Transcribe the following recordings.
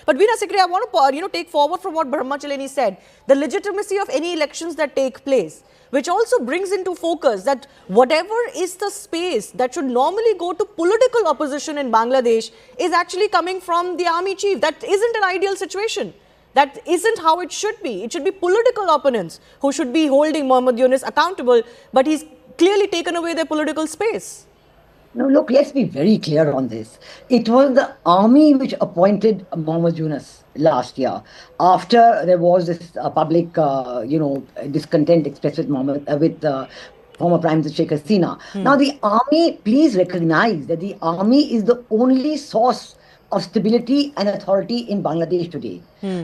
But Veena, Sikri, I want to take forward from what Brahmachaleni said, the legitimacy of any elections that take place, which also brings into focus that whatever is the space that should normally go to political opposition in Bangladesh is actually coming from the army chief. That isn't an ideal situation. That isn't how it should be. It should be political opponents who should be holding Muhammad Yunus accountable, but he's clearly taken away their political space. No, look, let's be very clear on this. It was the army which appointed Muhammad Yunus last year after there was this public, discontent expressed with former Prime Minister Sheikh Hasina. Now, the army, please recognize that the army is the only source of stability and authority in Bangladesh today.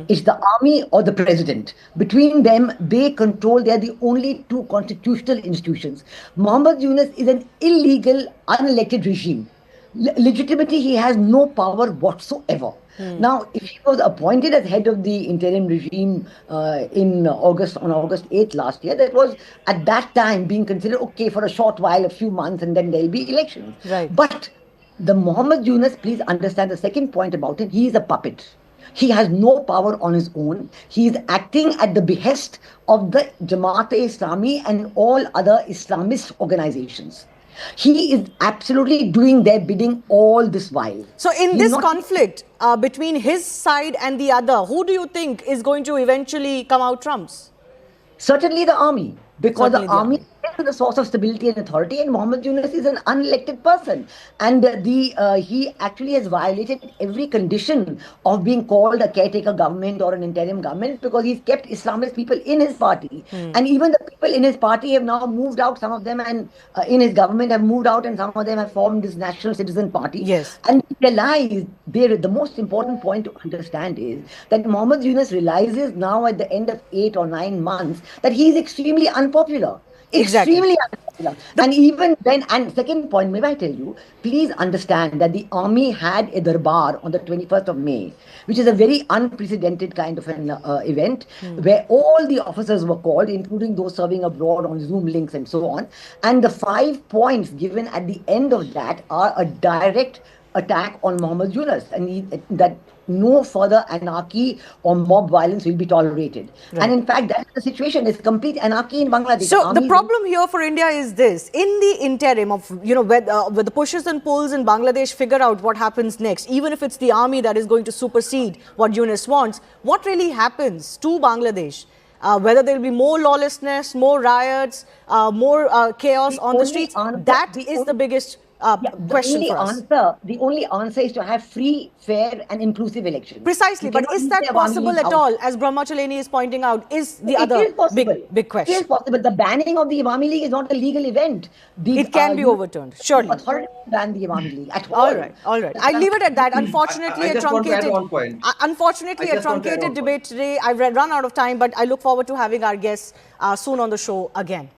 It's the army or the president. Between them, they are the only two constitutional institutions. Muhammad Yunus is an illegal, unelected regime. Legitimately, he has no power whatsoever. Now, if he was appointed as head of the interim regime on August 8th last year, that was at that time being considered okay for a short while, a few months, and then there'll be elections. Right. But the Muhammad Yunus, please understand the second point about him, he is a puppet. He has no power on his own. He is acting at the behest of the Jamaat-e-Islami and all other Islamist organizations. He is absolutely doing their bidding all this while. So in this conflict between his side and the other, who do you think is going to eventually come out trumps? Certainly the army, because the army is the source of stability and authority, and Muhammad Yunus is an unelected person. And he actually has violated every condition of being called a caretaker government or an interim government, because he's kept Islamist people in his party. And even the people in his party have now moved out, some of them, and in his government have moved out, and some of them have formed this National Citizen Party. Yes. And he realized, the most important point to understand is that Muhammad Yunus realizes now at the end of 8 or 9 months that he is extremely unpopular. Extremely unpopular. And even then, and second point, may I tell you, please understand that the army had a darbar on the 21st of May, which is a very unprecedented kind of an event, where all the officers were called, including those serving abroad on Zoom links and so on. And the 5 points given at the end of that are a direct attack on Muhammad Yunus, and that no further anarchy or mob violence will be tolerated. Right. And in fact, that's the situation. It's complete anarchy in Bangladesh. So the problem here for India is this: in the interim of where the pushes and pulls in Bangladesh figure out what happens next, even if it's the army that is going to supersede what Yunus wants, what really happens to Bangladesh? Whether there will be more lawlessness, more riots, more chaos on the streets, that is the biggest question for us. The only answer is to have free, fair and inclusive elections. Precisely, but is that possible at all, as Brahmachaleni is pointing out, is the other big question. It is possible. The banning of the Awami League is not a legal event. It can be overturned, surely. The authority ban the Awami League at all. All right. I'll leave it at that. Unfortunately, I just want to add one point. Unfortunately, a truncated debate today. I've run out of time, but I look forward to having our guests soon on the show again.